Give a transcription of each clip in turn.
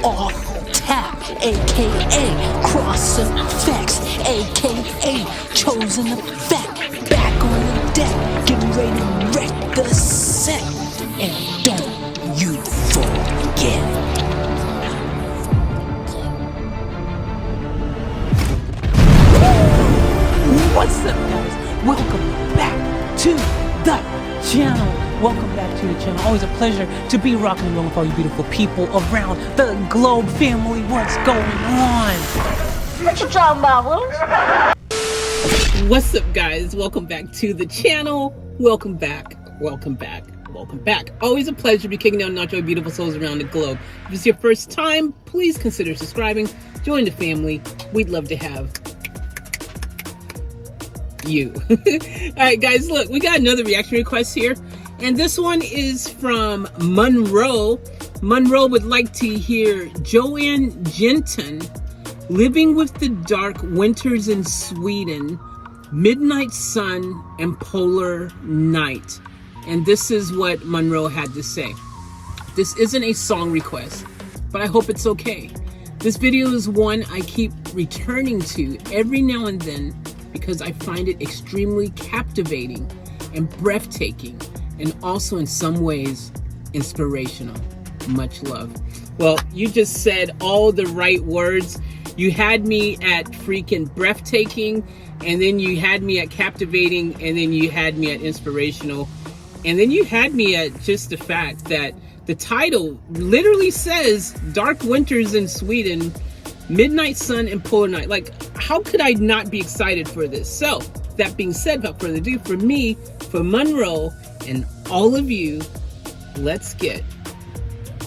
off tap, aka crossing effects, aka chosen effect. Back on the deck, getting ready to wreck the set. And don't you forget. What's up, guys? Welcome back to the channel. Welcome back to the channel. Always a pleasure to be rocking and rolling with all you beautiful people around the globe. Family, what's going on? What you talking about, Willis? What's up, guys? Welcome back to the channel. Welcome back. Welcome back. Welcome back. Always a pleasure to be kicking down not your beautiful souls around the globe. If it's your first time, please consider subscribing. Join the family. We'd love to have you. All right, guys, look, we got another reaction request here, and this one is from Monroe. Monroe would like to hear Jonna Jinton, Living with the Dark, Winters in Sweden, Midnight Sun and Polar Night. And this is what Monroe had to say. This isn't a song request, but I hope it's okay. This video is one I keep returning to every now and then because I find it extremely captivating and breathtaking, and also in some ways inspirational. Much love. Well, you just said all the right words. You had me at freaking breathtaking, and then you had me at captivating, and then you had me at inspirational, and then you had me at just the fact that the title literally says Dark Winters in Sweden, Midnight Sun and Polar Night. Like, how could I not be excited for this? So, that being said, without further ado, for me, for Monroe, and all of you, let's get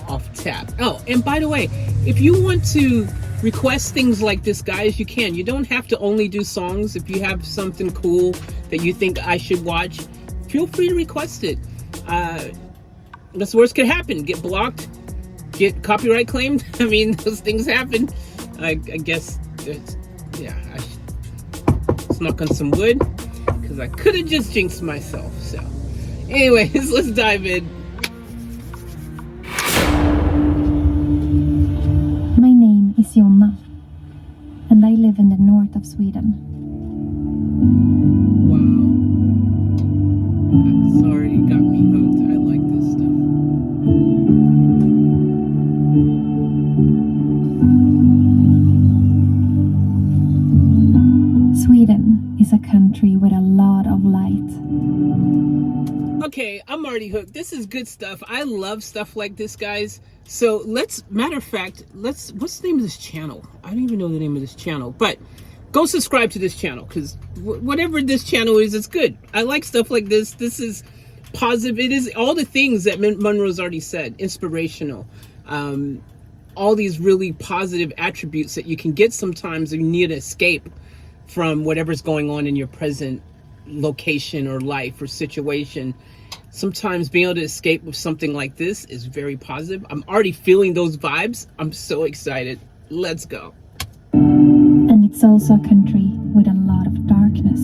off tap. Oh, and by the way, if you want to request things like this, guys, you can. You don't have to only do songs. If you have something cool that you think I should watch, feel free to request it. That's the worst could happen. Get blocked, get copyright claimed. I mean, those things happen. I guess, let's knock on some wood, because I could have just jinxed myself. So, anyways, let's dive in. My name is Jonna, and I live in the north of Sweden. Wow. That's already got me hooked. I like this stuff. Sweden is a country with a lot of light. Okay, I'm already hooked. This is good stuff. I love stuff like this, guys. So matter of fact, what's the name of this channel? I don't even know the name of this channel, but go subscribe to this channel, because whatever this channel is, it's good. I like stuff like this. This is positive. It is all the things that Monroe's already said. Inspirational. All these really positive attributes that you can get sometimes when you need to escape from whatever's going on in your present location or life or situation. Sometimes being able to escape with something like this is very positive. I'm already feeling those vibes. I'm so excited. Let's go. And it's also a country with a lot of darkness.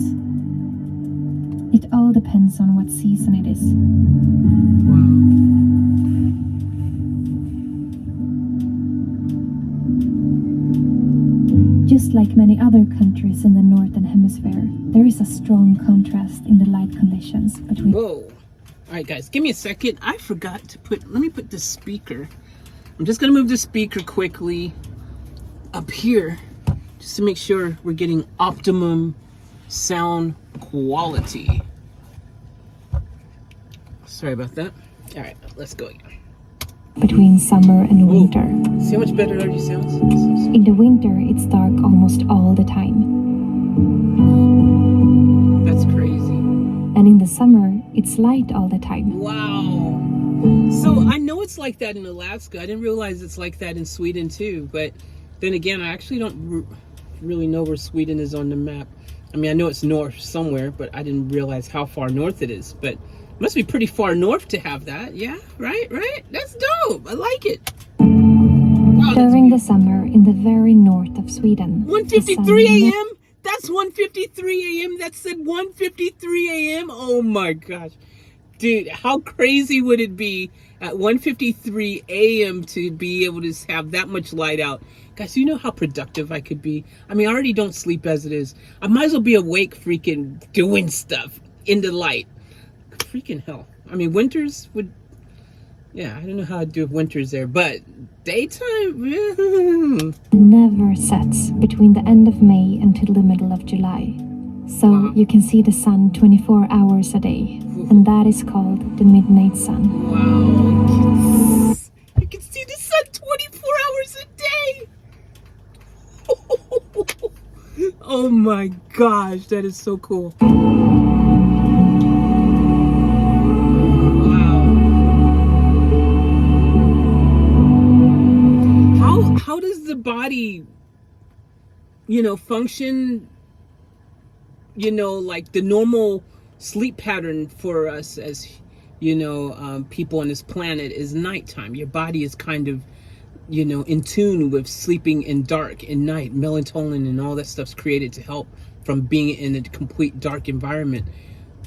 It all depends on what season it is. Just like many other countries in the Northern Hemisphere, there is a strong contrast in the light conditions between... Whoa. All right, guys, give me a second. I forgot to let me put the speaker. I'm just going to move the speaker quickly up here just to make sure we're getting optimum sound quality. Sorry about that. All right, let's go again. Between summer and winter. See how much better it already sounds? In the winter, it's dark almost all the time. That's crazy. And in the summer, it's light all the time. Wow. So I know it's like that in Alaska. I didn't realize it's like that in Sweden too. But then again, I actually don't really know where Sweden is on the map. I mean, I know it's north somewhere, but I didn't realize how far north it is. But it must be pretty far north to have that. Yeah, right? That's dope. I like it. Wow, during the summer, in the very north of Sweden. 1:53 a.m.? That's 1:53 a.m. That said 1:53 a.m. Oh my gosh. Dude, how crazy would it be at 1:53 a.m. to be able to have that much light out? Guys, you know how productive I could be? I mean, I already don't sleep as it is. I might as well be awake freaking doing stuff in the light. Freaking hell. I mean, winters would... Yeah, I don't know how I'd do if winter's there, but daytime... Never sets between the end of May until the middle of July. So you can see the sun 24 hours a day. And that is called the midnight sun. Wow. You can see the sun 24 hours a day. Oh my gosh, that is so cool. Wow. How does the body, function, like the normal sleep pattern for us as, people on this planet is nighttime. Your body is kind of, in tune with sleeping in dark in night. Melatonin and all that stuff's created to help from being in a complete dark environment.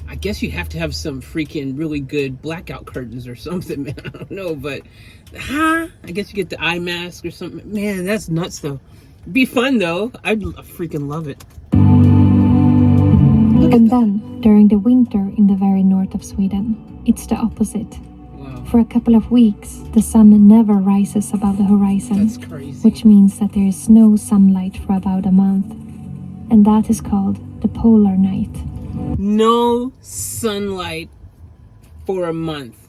I guess you have to have some freaking really good blackout curtains or something, man. I don't know, but I guess you get the eye mask or something. Man, that's nuts though. It'd be fun though. I'd freaking love it. And then, during the winter in the very north of Sweden, it's the opposite. Wow. For a couple of weeks, the sun never rises above the horizon. That's crazy. Which means that there is no sunlight for about a month. And that is called the polar night. No sunlight for a month.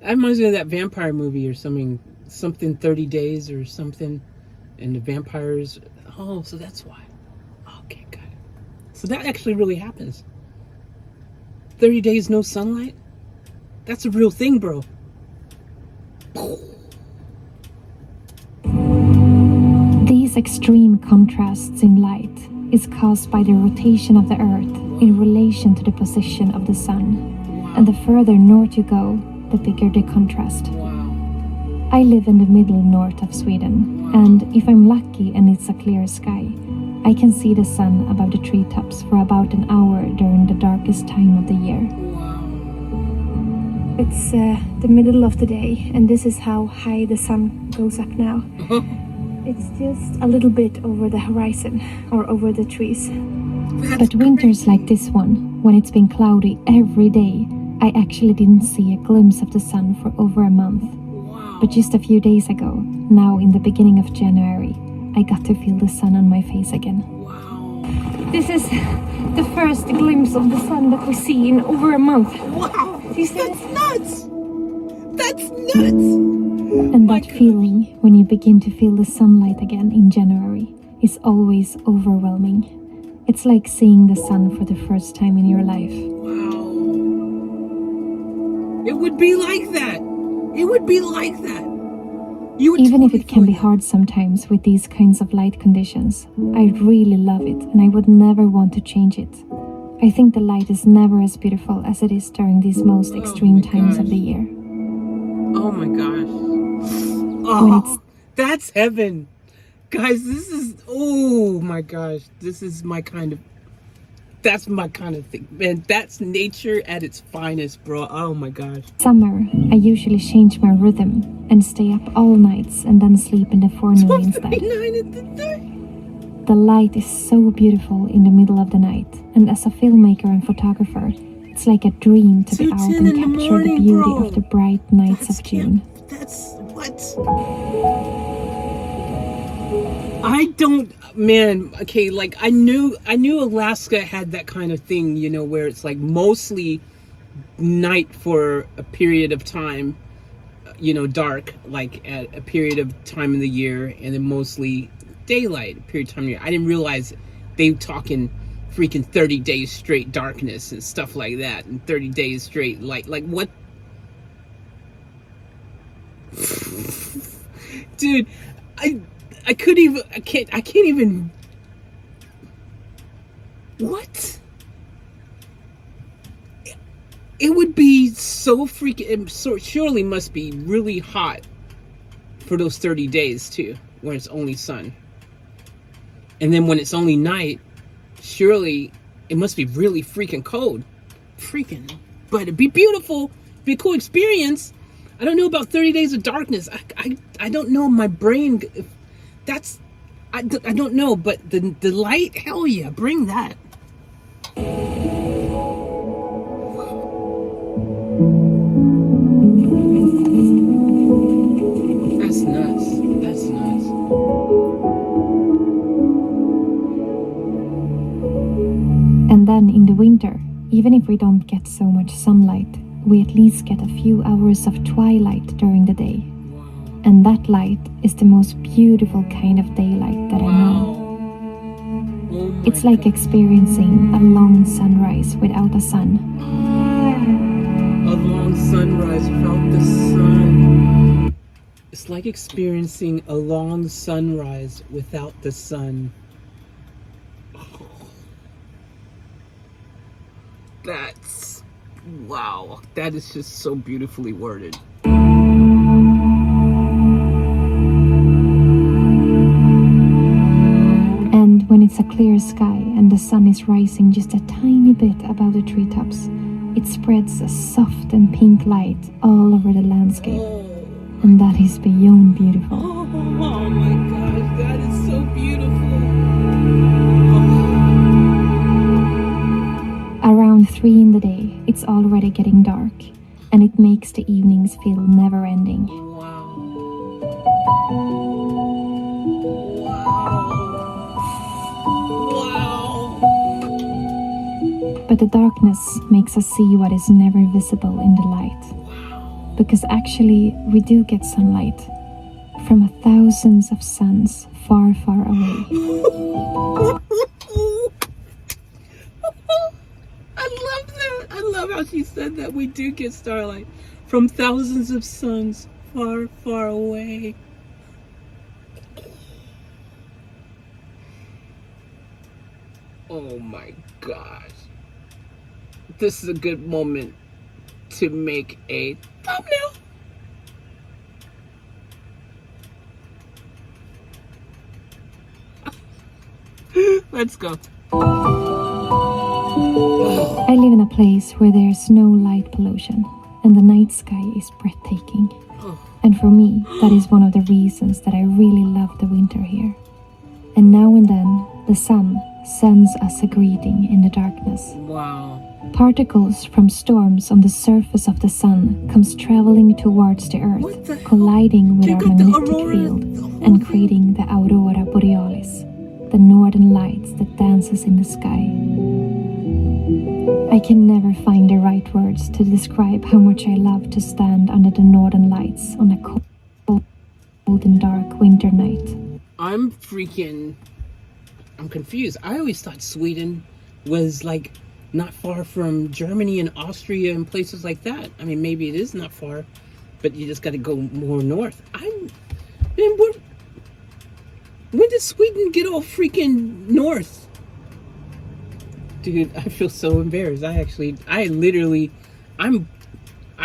That reminds me of that vampire movie or something 30 days or something. And the vampires... Oh, so that's why. Okay, got it. So that actually really happens. 30 days no sunlight? That's a real thing, bro. These extreme contrasts in light is caused by the rotation of the Earth in relation to the position of the Sun. Wow. And the further north you go, the bigger the contrast. Wow. I live in the middle north of Sweden, and if I'm lucky and it's a clear sky, I can see the sun above the treetops for about an hour during the darkest time of the year. Wow. It's the middle of the day, and this is how high the sun goes up now. It's just a little bit over the horizon, or over the trees. But winters like this one, when it's been cloudy every day, I actually didn't see a glimpse of the sun for over a month. But just a few days ago, now in the beginning of January, I got to feel the sun on my face again. Wow. This is the first glimpse of the sun that we see in over a month. Wow. That's nuts. That's nuts. And that feeling when you begin to feel the sunlight again in January is always overwhelming. It's like seeing the sun for the first time in your life. Wow. It would be like that. It would be like that. Even if it can be hard sometimes with these kinds of light conditions, I really love it and I would never want to change it. I think the light is never as beautiful as it is during these most extreme times of the year. Oh my gosh. Oh, that's heaven. Guys, this is, oh my gosh. This is my kind of, that's my kind of thing. Man, that's nature at its finest, bro. Oh my gosh. Summer, I usually change my rhythm and stay up all nights and then sleep in the forenoon instead. The light is so beautiful in the middle of the night, and as a filmmaker and photographer, it's like a dream to be out and capture the beauty of the bright nights of June. That's what? I don't, man, okay, like I knew Alaska had that kind of thing, where it's like mostly night for a period of time, dark, like at a period of time in the year, and then mostly daylight, a period of time in the year. I didn't realize they were talking freaking 30 days straight darkness and stuff like that, and 30 days straight light. Like what? Dude, I can't even. What? It would be so freaking, surely must be really hot for those 30 days too, when it's only sun. And then when it's only night, surely it must be really freaking cold. But it'd be beautiful. Be a cool experience. I don't know about 30 days of darkness. I don't know. My brain, that's, I don't know. But the light, hell yeah, bring that. That's nuts. That's nuts. And then in the winter, even if we don't get so much sunlight, we at least get a few hours of twilight during the day. And that light is the most beautiful kind of daylight that I know. It's like experiencing a long sunrise without a sun. A long sunrise without the sun. It's like experiencing a long sunrise without the sun. That's, wow, that is just so beautifully worded. And when it's a clear sky and the sun is rising just a tiny bit above the treetops, it spreads a soft and pink light all over the landscape. And that is beyond beautiful. Oh my gosh, that is so beautiful. Around 3 in the day, it's already getting dark, and it makes the evenings feel never-ending. Wow. Wow. But the darkness makes us see what is never visible in the light. Because actually, we do get sunlight from thousands of suns far, far away. I love that. I love how she said that. We do get starlight from thousands of suns far, far away. Oh my gosh. This is a good moment to make a thumbnail. Let's go. I live in a place where there's no light pollution, and the night sky is breathtaking. And for me, that is one of the reasons that I really love the winter here. And now and then, the sun sends us a greeting in the darkness. Wow. Particles from storms on the surface of the sun comes traveling towards the earth, colliding with our magnetic field and creating the aurora borealis, the northern lights that dances in the sky. I can never find the right words to describe how much I love to stand under the northern lights on a cold and dark winter night. I'm confused. I always thought Sweden was like not far from Germany and Austria and places like that. I mean, maybe it is not far, but you just got to go more north. When did Sweden get all freaking north? Dude, I feel so embarrassed. I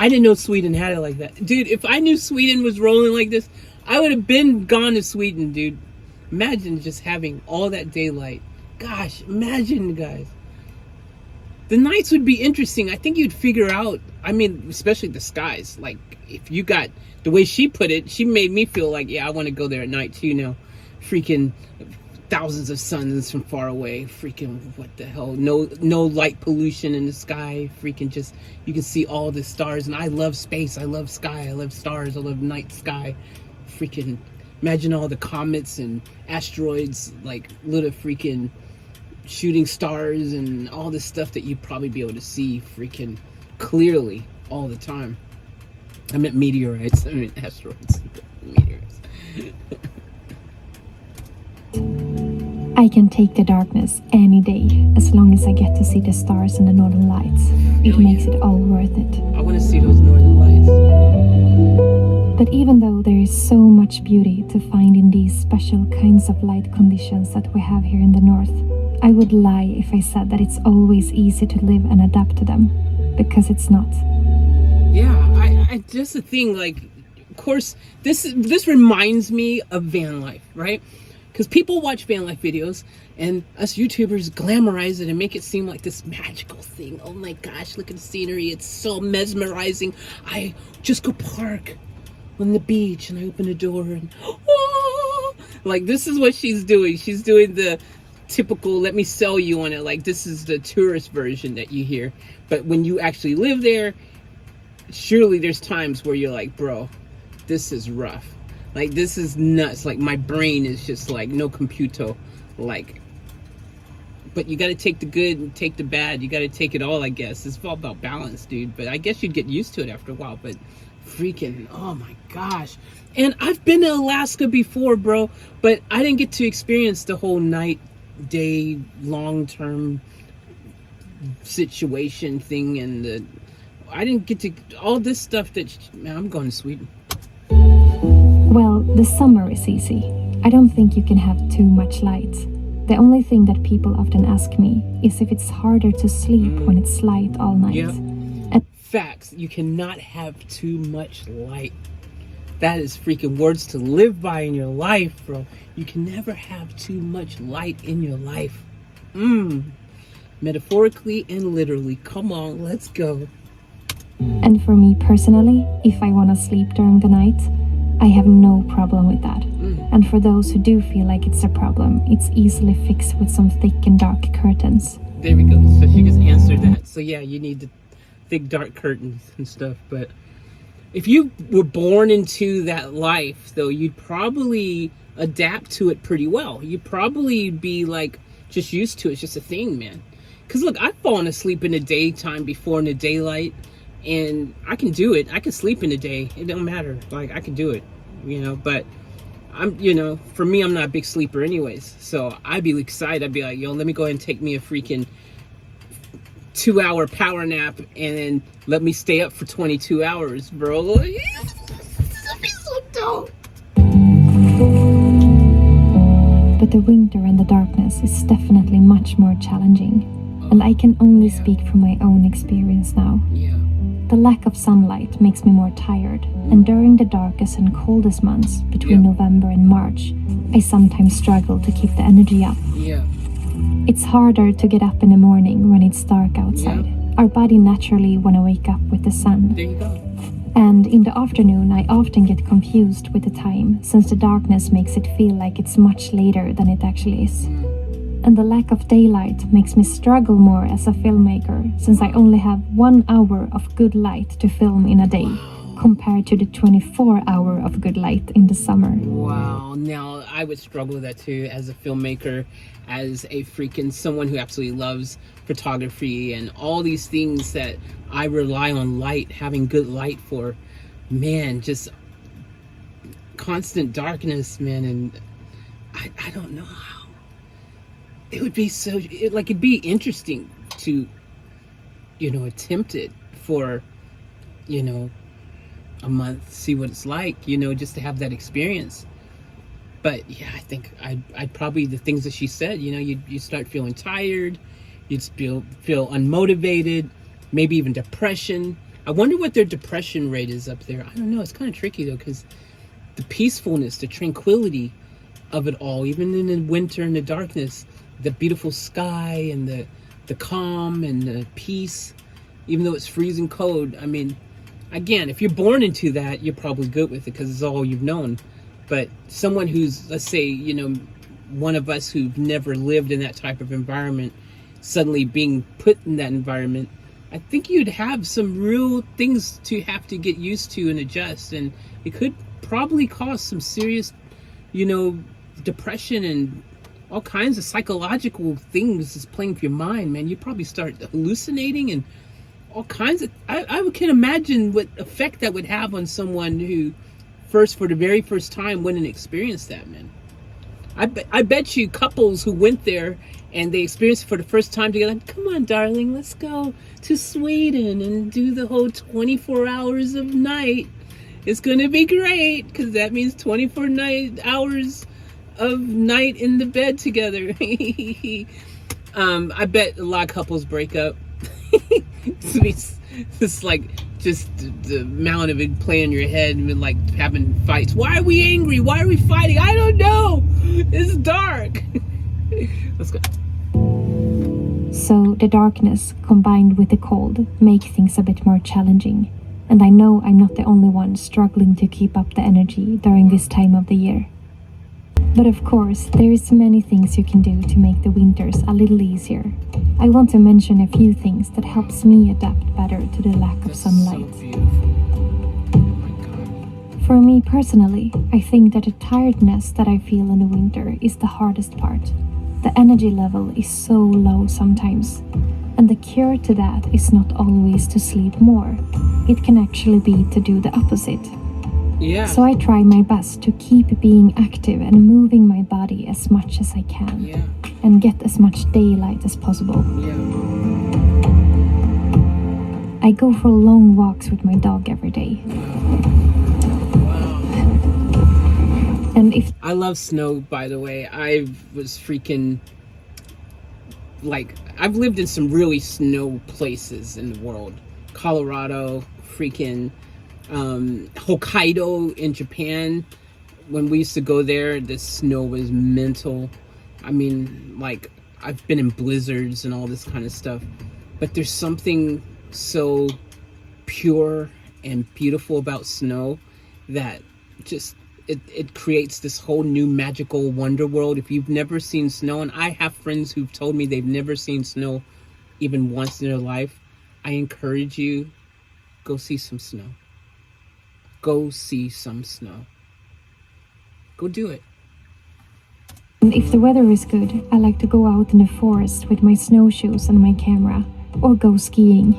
didn't know Sweden had it like that. Dude, if I knew Sweden was rolling like this, I would have been gone to Sweden, dude. Imagine just having all that daylight. Gosh, imagine, guys. The nights would be interesting. I think you'd figure out, I mean, especially the skies. Like, if you got, the way she put it, she made me feel like, yeah, I want to go there at night too now. Freaking thousands of suns from far away. Freaking, what the hell? No light pollution in the sky. Freaking just, you can see all the stars. And I love space. I love sky. I love stars. I love night sky. Freaking, imagine all the comets and asteroids, like little freaking shooting stars and all this stuff that you'd probably be able to see freaking clearly all the time. I meant meteorites. I meant asteroids. Meteorites. I can take the darkness any day as long as I get to see the stars and the northern lights. It makes it all worth it. I want to see those northern lights. But even though there is so much beauty to find in these special kinds of light conditions that we have here in the north, I would lie if I said that it's always easy to live and adapt to them, because it's not. Yeah, I just the thing, like, of course, this reminds me of van life, right? Because people watch van life videos, and us YouTubers glamorize it and make it seem like this magical thing. Oh my gosh, look at the scenery. It's so mesmerizing. I just go park on the beach and I open the door and oh, like this is what she's doing. She's doing the typical let me sell you on it, like this is the tourist version that you hear. But when you actually live there, surely there's times where you're like, bro, this is rough. Like this is nuts. Like my brain is just like no computo. Like, but you got to take the good and take the bad. You got to take it all, I guess. It's all about balance, dude. But I guess you'd get used to it after a while. But freaking, oh my gosh. And I've been to Alaska before, bro, but I didn't get to experience the whole night, day, long-term situation thing. And I didn't get to all this stuff that, man, I'm going to Sweden. Well, the summer is easy. I don't think you can have too much light. The only thing that people often ask me is if it's harder to sleep when it's light all night. Yep. And facts, you cannot have too much light. That is freaking words to live by in your life, bro. You can never have too much light in your life. Metaphorically and literally. Come on, let's go. And for me personally, if I want to sleep during the night, I have no problem with that. And for those who do feel like it's a problem, it's easily fixed with some thick and dark curtains. There we go. So she just answered that. So yeah, you need the thick dark curtains and stuff. But if you were born into that life, though, you'd probably adapt to it pretty well. You'd probably be like just used to it. It's just a thing, man. Because look, I've fallen asleep in the daytime before in the daylight. And I can do it. I can sleep in the day. It don't matter. Like, I can do it, you know. But I'm, you know, for me, I'm not a big sleeper anyways. So I'd be excited. I'd be like, yo, let me go ahead and take me a freaking 2-hour power nap and then let me stay up for 22 hours, bro. That'd be so dope. But the winter and the darkness is definitely much more challenging. And I can only speak from my own experience now. Yeah. The lack of sunlight makes me more tired, and during the darkest and coldest months, between November and March, I sometimes struggle to keep the energy up. Yeah. It's harder to get up in the morning when it's dark outside. Our body naturally want to wake up with the sun. There you go. And in the afternoon, I often get confused with the time, since the darkness makes it feel like it's much later than it actually is. And the lack of daylight makes me struggle more as a filmmaker, since I only have 1 hour of good light to film in a day, compared to the 24-hour of good light in the summer. Wow. Now, I would struggle with that too as a filmmaker, as a freaking someone who absolutely loves photography and all these things that I rely on light, having good light for. Man, just constant darkness, man. And I don't know how. It would be so, it'd be interesting to, you know, attempt it for, you know, a month, see what it's like, you know, just to have that experience. But yeah, I think I'd probably, the things that she said, you know, you start feeling tired, you'd feel unmotivated, maybe even depression. I wonder what their depression rate is up there. I don't know. It's kind of tricky though, because the peacefulness, the tranquility of it all, even in the winter and the darkness, the beautiful sky and the calm and the peace, even though it's freezing cold. I mean, again, if you're born into that, you're probably good with it because it's all you've known. But someone who's, let's say, you know, one of us who've never lived in that type of environment, suddenly being put in that environment, I think you'd have some real things to have to get used to and adjust. And it could probably cause some serious, you know, depression and all kinds of psychological things is playing with your mind, man. You probably start hallucinating and all kinds of, I can imagine what effect that would have on someone who for the very first time went and experienced that, man. I bet you couples who went there and they experienced it for the first time together, come on, darling, let's go to Sweden and do the whole 24 hours of night. It's going to be great because that means 24 hours of night in the bed together. I bet a lot of couples break up. It's like just the amount of it playing in your head and like having fights. Why are we angry? Why are we fighting? I don't know. It's dark. Let's go. So the darkness combined with the cold make things a bit more challenging. And I know I'm not the only one struggling to keep up the energy during this time of the year. But of course, there is many things you can do to make the winters a little easier. I want to mention a few things that helps me adapt better to the lack of sunlight. So beautiful. Oh my God. For me personally, I think that the tiredness that I feel in the winter is the hardest part. The energy level is so low sometimes. And the cure to that is not always to sleep more. It can actually be to do the opposite. Yeah. So I try my best to keep being active and moving my body as much as I can. Yeah. And get as much daylight as possible. Yeah. I go for long walks with my dog every day. Wow. And if I love snow, by the way. I was freaking like, I've lived in some really snow places in the world. Colorado, freaking Hokkaido in Japan. When we used to go there, the snow was mental. I mean, like, I've been in blizzards and all this kind of stuff, but there's something so pure and beautiful about snow that just it creates this whole new magical wonder world. If you've never seen snow, and I have friends who've told me they've never seen snow even once in their life, I encourage you, go see some snow. Go see some snow. Go do it. And if the weather is good, I like to go out in the forest with my snowshoes and my camera, or go skiing.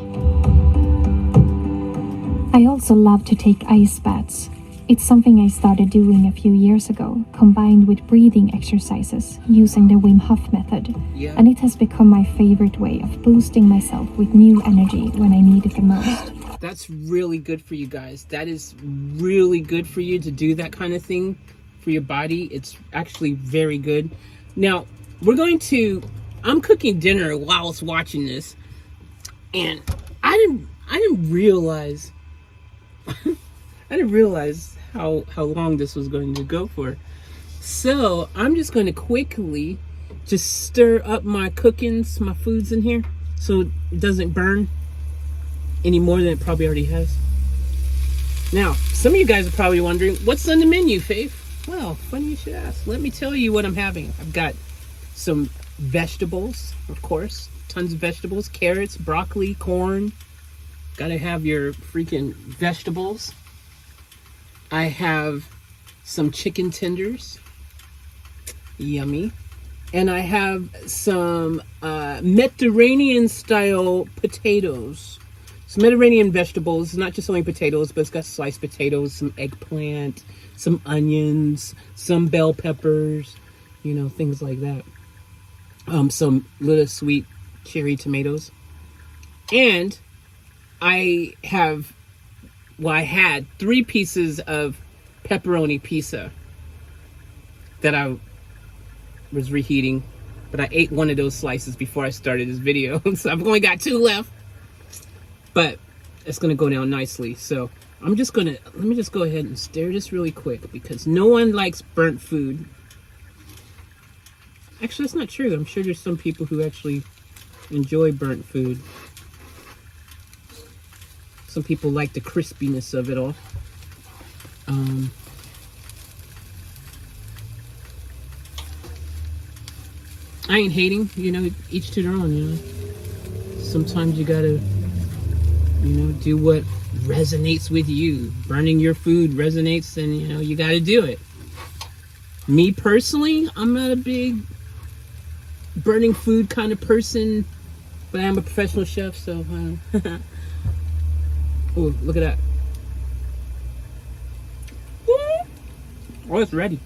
I also love to take ice baths. It's something I started doing a few years ago, combined with breathing exercises, using the Wim Hof method. Yeah. And it has become my favorite way of boosting myself with new energy when I need it the most. That's really good for you guys. That is really good for you to do that kind of thing for your body. It's actually very good. Now, I'm cooking dinner whilst watching this, and I didn't realize how long this was going to go for. So I'm just going to quickly just stir up my foods in here so it doesn't burn any more than it probably already has. Now, some of you guys are probably wondering, what's on the menu, Faith? Well, funny you should ask. Let me tell you what I'm having. I've got some vegetables, of course, tons of vegetables, carrots, broccoli, corn. Gotta have your freaking vegetables. I have some chicken tenders. Yummy. And I have some Mediterranean style potatoes. Some Mediterranean vegetables, not just only potatoes, but it's got sliced potatoes, some eggplant, some onions, some bell peppers, things like that. Some little sweet cherry tomatoes. And I had 3 pieces of pepperoni pizza that I was reheating, but I ate one of those slices before I started this video. So I've only got 2 left, but it's going to go down nicely. So let me just go ahead and stir this really quick because no one likes burnt food. Actually, that's not true. I'm sure there's some people who actually enjoy burnt food. Some people like the crispiness of it all. I ain't hating, each to their own, Sometimes you gotta, do what resonates with you. Burning your food resonates, and, you gotta do it. Me personally, I'm not a big burning food kind of person, but I am a professional chef, so... Oh, look at that. Oh, it's ready.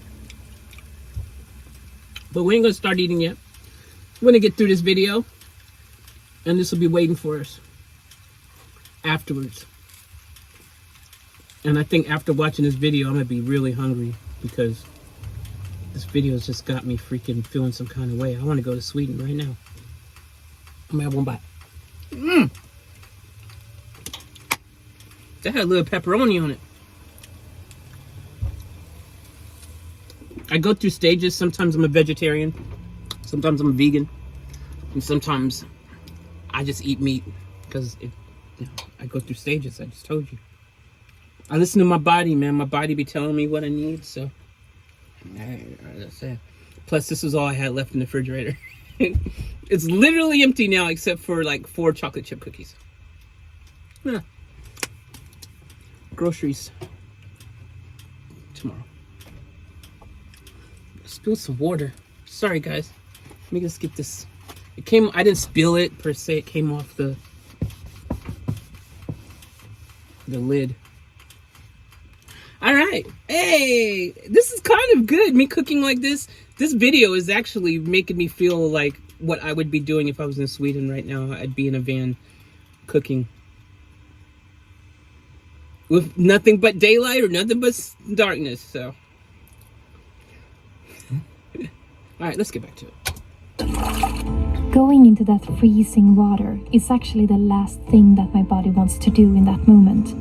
But we ain't gonna start eating yet. We're gonna get through this video, and this will be waiting for us afterwards. And I think after watching this video, I'm gonna be really hungry because this video has just got me freaking feeling some kind of way. I want to go to Sweden right now. I'm gonna have one bite. That had a little pepperoni on it. I go through stages. Sometimes I'm a vegetarian. Sometimes I'm a vegan. And sometimes I just eat meat because I go through stages. I just told you. I listen to my body, man. My body be telling me what I need. So that's it. Plus, this was all I had left in the refrigerator. It's literally empty now, except for like 4 chocolate chip cookies. Yeah. Groceries tomorrow. Spill some water. Sorry, guys. Let me just get this. It came. I didn't spill it per se. It came off the lid. All right. Hey, this is kind of good. Me cooking like this. This video is actually making me feel like what I would be doing if I was in Sweden right now. I'd be in a van cooking with nothing but daylight or nothing but darkness. So, all right, let's get back to it. Going into that freezing water is actually the last thing that my body wants to do in that moment.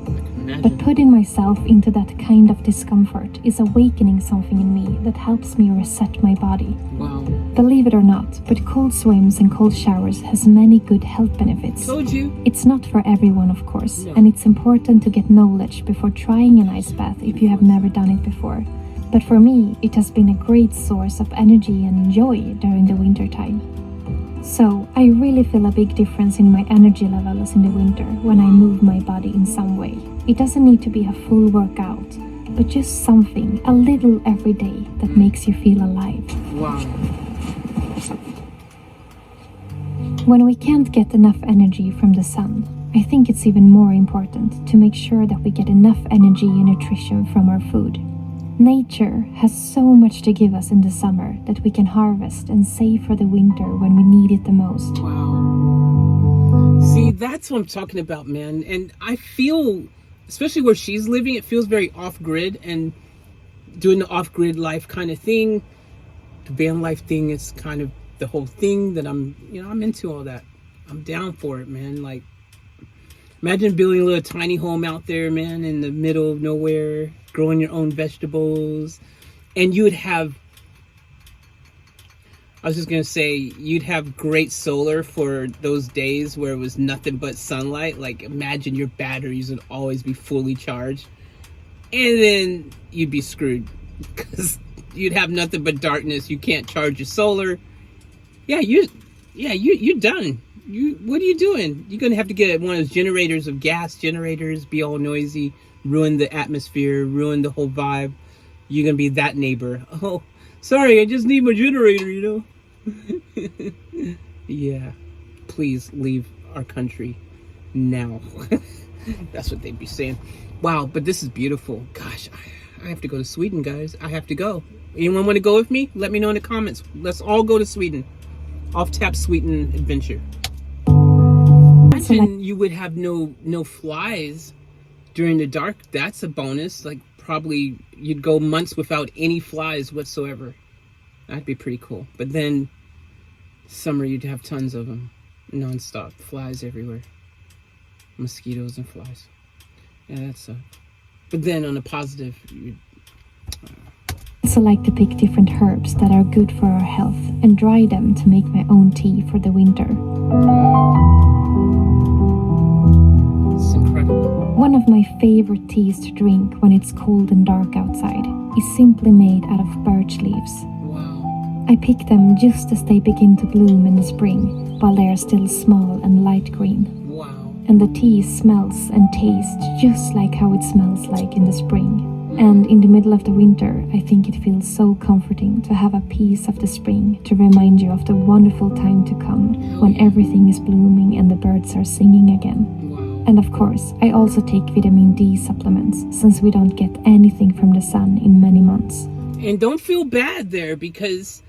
But putting myself into that kind of discomfort is awakening something in me that helps me reset my body. Wow. Believe it or not, but cold swims and cold showers has many good health benefits. Told you. It's not for everyone, of course, No. and it's important to get knowledge before trying an ice bath if you have never done it before. But for me, it has been a great source of energy and joy during the winter time. So, I really feel a big difference in my energy levels in the winter when I move my body in some way. It doesn't need to be a full workout, but just something, a little every day that makes you feel alive. Wow. When we can't get enough energy from the sun, I think it's even more important to make sure that we get enough energy and nutrition from our food. Nature has so much to give us in the summer that we can harvest and save for the winter when we need it the most. Wow. See, that's what I'm talking about, man. And I feel, especially where she's living, it feels very off-grid, and doing the off-grid life kind of thing, the van life thing is kind of the whole thing that I'm into all that. I'm down for it, man. Like, imagine building a little tiny home out there, man, in the middle of nowhere, growing your own vegetables, and you would have, I was just going to say, you'd have great solar for those days where it was nothing but sunlight. Like, imagine your batteries would always be fully charged, and then you'd be screwed because you'd have nothing but darkness. You can't charge your solar. You're done. What are you doing? You're going to have to get one of those generators of gas generators, be all noisy, ruin the atmosphere, ruin the whole vibe. You're going to be that neighbor. Oh, sorry, I just need my generator, you know? Yeah, please leave our country now. That's what they'd be saying. Wow, but this is beautiful. Gosh, I have to go to Sweden, guys. I have to go. Anyone want to go with me? Let me know in the comments. Let's all go to Sweden. Off Tap Sweden adventure. Imagine you would have no flies during the dark. That's a bonus. Like, probably you'd go months without any flies whatsoever. That'd be pretty cool. But then summer you'd have tons of them, non-stop, flies everywhere, mosquitoes and flies. Yeah, that sucks. But then on a positive, you'd I also like to pick different herbs that are good for our health and dry them to make my own tea for the winter. It's incredible. One of my favorite teas to drink when it's cold and dark outside is simply made out of birch leaves. Wow. I pick them just as they begin to bloom in the spring, while they are still small and light green. Wow. And the tea smells and tastes just like how it smells like in the spring. And in the middle of the winter, I think it feels so comforting to have a piece of the spring to remind you of the wonderful time to come when everything is blooming and the birds are singing again. Wow. And of course, I also take vitamin D supplements since we don't get anything from the sun in many months. And don't feel bad there, because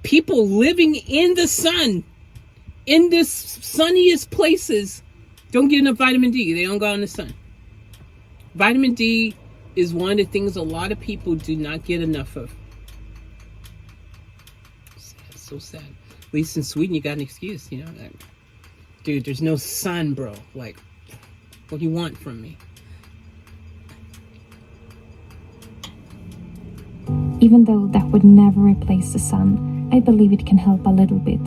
people living in the sun, in the sunniest places, don't get enough vitamin D. They don't go in the sun. Vitamin D is one of the things a lot of people do not get enough of. Sad, so sad. At least in Sweden, you got an excuse, you know? Like, dude, there's no sun, bro. Like, what do you want from me? Even though that would never replace the sun, I believe it can help a little bit.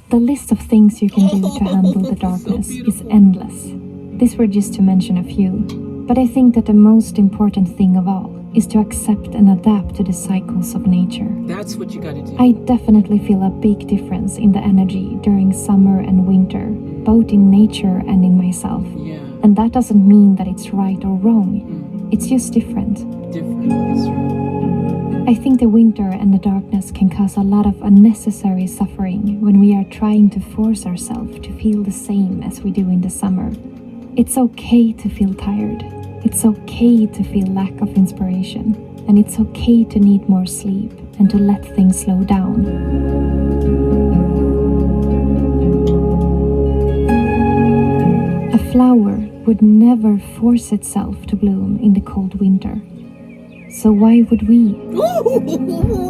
The list of things you can do to handle the darkness is endless. These were just to mention a few, but I think that the most important thing of all is to accept and adapt to the cycles of nature. That's what you gotta do. I definitely feel a big difference in the energy during summer and winter, both in nature and in myself. Yeah. And that doesn't mean that it's right or wrong. It's just different. Different, that's right. I think the winter and the darkness can cause a lot of unnecessary suffering when we are trying to force ourselves to feel the same as we do in the summer. It's okay to feel tired. It's okay to feel lack of inspiration. And it's okay to need more sleep and to let things slow down. A flower would never force itself to bloom in the cold winter. So why would we?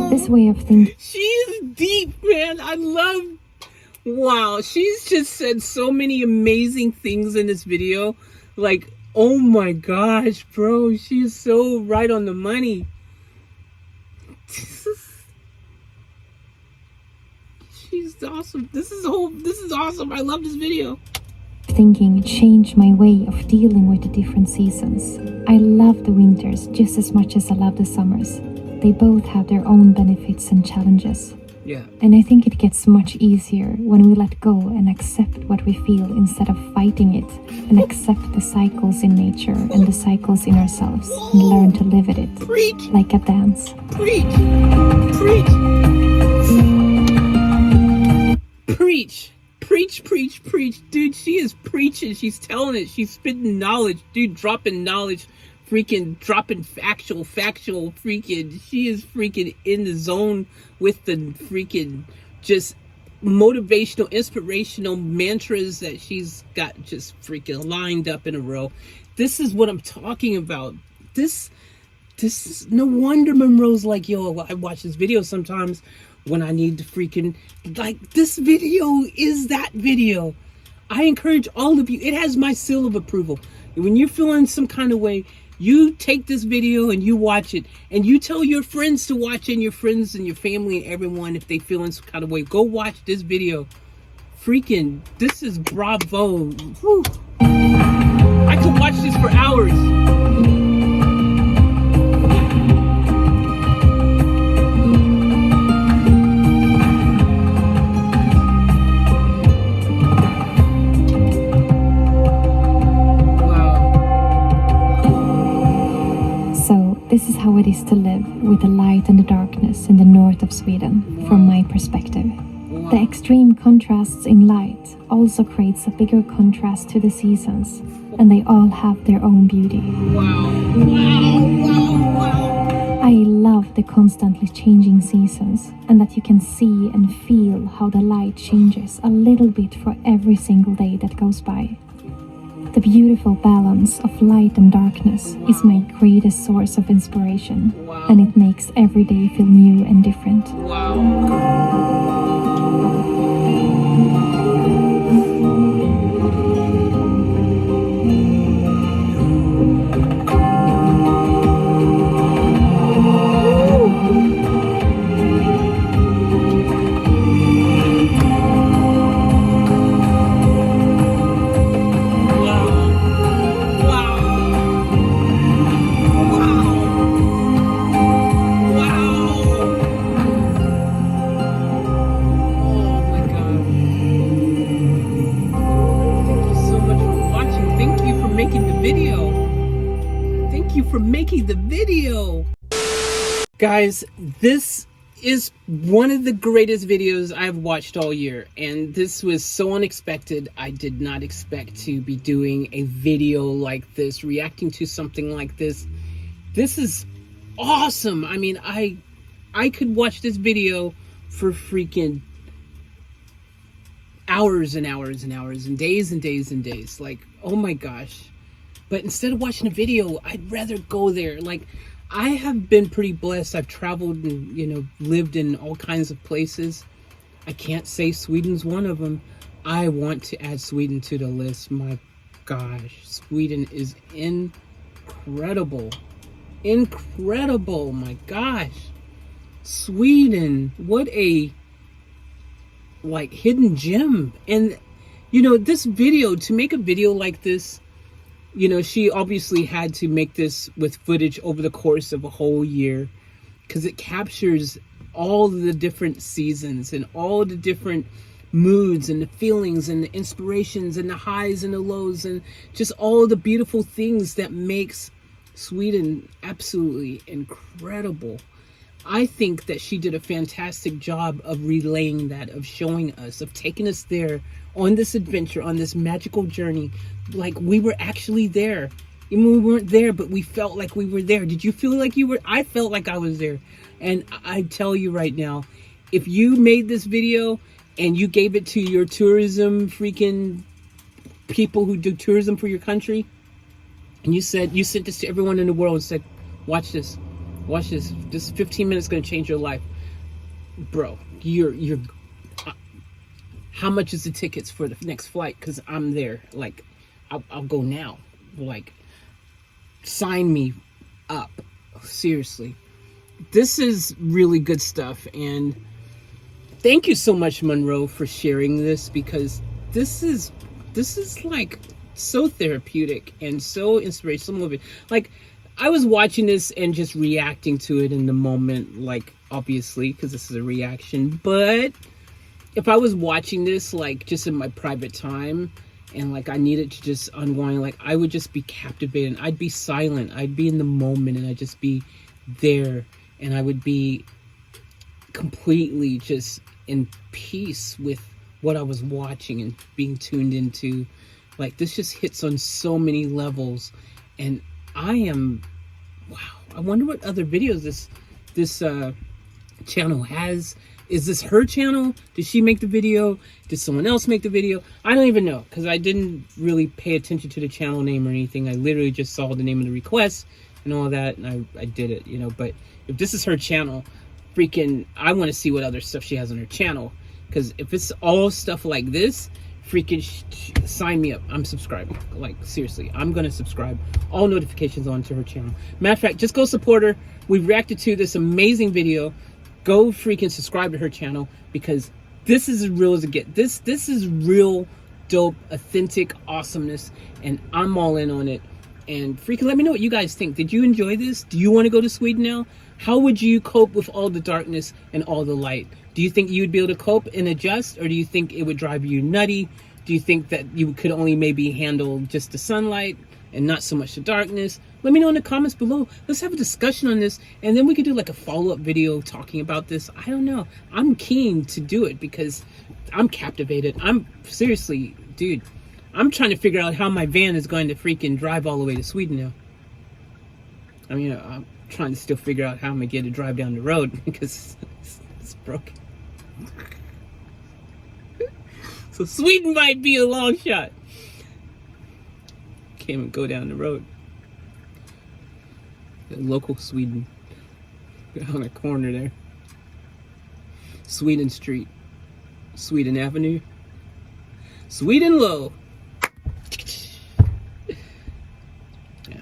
This way of thinking. She's deep, man. I love. Wow, she's just said so many amazing things in this video. Like, oh my gosh, bro, she's so right on the money. She's awesome. This is awesome. I love this video. Thinking changed my way of dealing with the different seasons. I love the winters just as much as I love the summers. They both have their own benefits and challenges. Yeah. And I think it gets much easier when we let go and accept what we feel instead of fighting it, and accept the cycles in nature and the cycles in ourselves and learn to live with it. Preach. Like a dance. Preach. Preach. Preach. Preach, preach, preach. Dude, she is preaching. She's telling it. She's spitting knowledge. Dude, dropping knowledge. Freaking dropping factual, freaking. She is freaking in the zone with the freaking just motivational, inspirational mantras that she's got just freaking lined up in a row. This is what I'm talking about. This is no wonder Monroe's like, yo, I watch this video sometimes when I need to freaking, like, this video is that video. I encourage all of you. It has my seal of approval. When you're feeling some kind of way, you take this video and you watch it, and you tell your friends to watch it, and your friends and your family and everyone, if they feel in some kind of way, go watch this video. Freaking, this is bravo. Whew. I could watch this for hours. This is how it is to live with the light and the darkness in the north of Sweden, from my perspective. The extreme contrasts in light also creates a bigger contrast to the seasons, and they all have their own beauty. I love the constantly changing seasons, and that you can see and feel how the light changes a little bit for every single day that goes by. The beautiful balance of light and darkness is my greatest source of inspiration, and it makes every day feel new and different. Guys, this is one of the greatest videos I've watched all year, and this was so unexpected. I did not expect to be doing a video like this, reacting to something like this. This is awesome. I mean, I could watch this video for freaking hours and hours and hours and days and days and days. Like, oh my gosh. But instead of watching a video, I'd rather go there. Like, I have been pretty blessed. I've traveled and, lived in all kinds of places. I can't say Sweden's one of them. I want to add Sweden to the list. My gosh, Sweden is incredible. Incredible. My gosh. Sweden. What a like hidden gem. And you know, this video, to make a video like this, you know, she obviously had to make this with footage over the course of a whole year, because it captures all the different seasons and all the different moods and the feelings and the inspirations and the highs and the lows and just all the beautiful things that makes Sweden absolutely incredible. I think that she did a fantastic job of relaying that, of showing us, of taking us there on this adventure, on this magical journey. Like we were actually there. Even when we weren't there, but we felt like we were there. Did you feel like you were? I felt like I was there. And I tell you right now, if you made this video and you gave it to your tourism freaking people who do tourism for your country, and you sent this to everyone in the world and said, watch this. Watch this. This 15 minutes is going to change your life. Bro, you're how much is the tickets for the next flight? Because I'm there. Like, I'll go now. Like, sign me up. Seriously. This is really good stuff. And thank you so much, Monroe, for sharing this, because this is like so therapeutic and so inspirational. Like, I was watching this and just reacting to it in the moment, like, obviously, because this is a reaction. But if I was watching this, like, just in my private time, and, like, I needed to just unwind, like, I would just be captivated. I'd be silent. I'd be in the moment, and I'd just be there. And I would be completely just in peace with what I was watching and being tuned into. Like, this just hits on so many levels. And I am, wow, I wonder what other videos this channel has. Is this her channel? Did she make the video? Did someone else make the video? I don't even know, because I didn't really pay attention to the channel name or anything. I literally just saw the name of the request and all that, and I did it, you know. But if this is her channel, freaking, I want to see what other stuff she has on her channel, because if it's all stuff like this, freaking sign me up. I'm subscribing. Like, seriously, I'm gonna subscribe. All notifications on to her channel. Matter of fact, just go support her. We reacted to this amazing video. Go freaking subscribe to her channel, because this is as real as it gets. This is real dope, authentic awesomeness, and I'm all in on it. And freaking let me know what you guys think. Did you enjoy this? Do you want to go to Sweden now? How would you cope with all the darkness and all the light? Do you think you'd be able to cope and adjust, or do you think it would drive you nutty? Do you think that you could only maybe handle just the sunlight and not so much the darkness? Let me know in the comments below. Let's have a discussion on this, and then we could do like a follow-up video talking about this. I don't know. I'm keen to do it because I'm captivated. I'm seriously, dude, I'm trying to figure out how my van is going to freaking drive all the way to Sweden now. I mean, I'm trying to still figure out how I'm going to get to drive down the road because it's broken. So Sweden might be a long shot. Can't even go down the road. The local Sweden. On a corner there. Sweden Street. Sweden Avenue. Sweden Low. Yeah.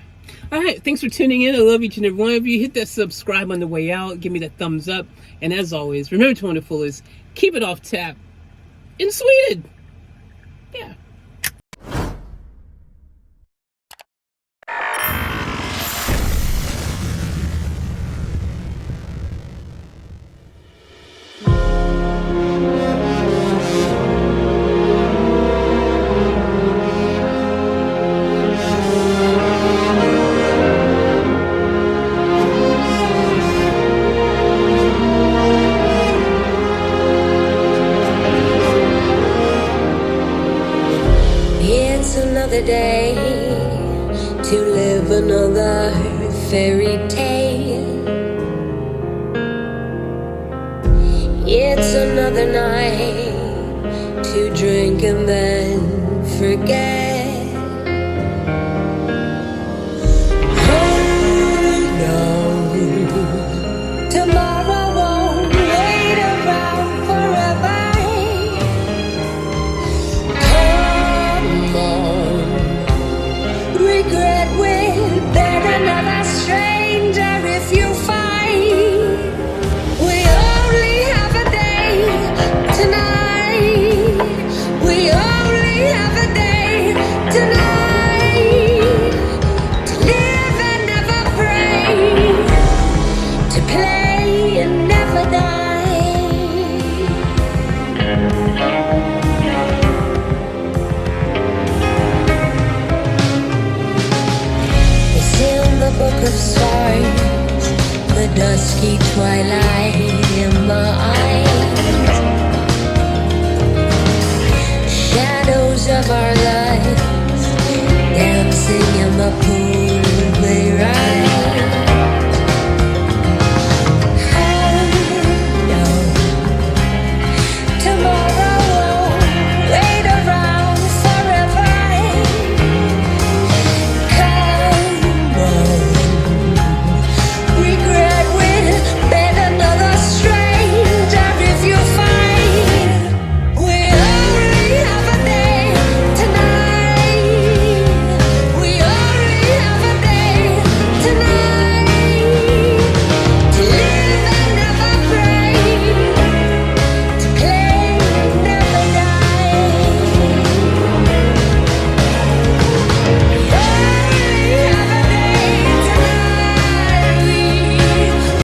Alright, thanks for tuning in. I love each and every one of you. Hit that subscribe on the way out. Give me that thumbs up. And as always, remember to wonderful is keep it off tap in Sweden. Yeah. Another day to live another fairy tale. It's another night to drink and then forget. Oh no, tomorrow won't wait around forever. Regret will bear another stranger. of our lives, dancing in the pool.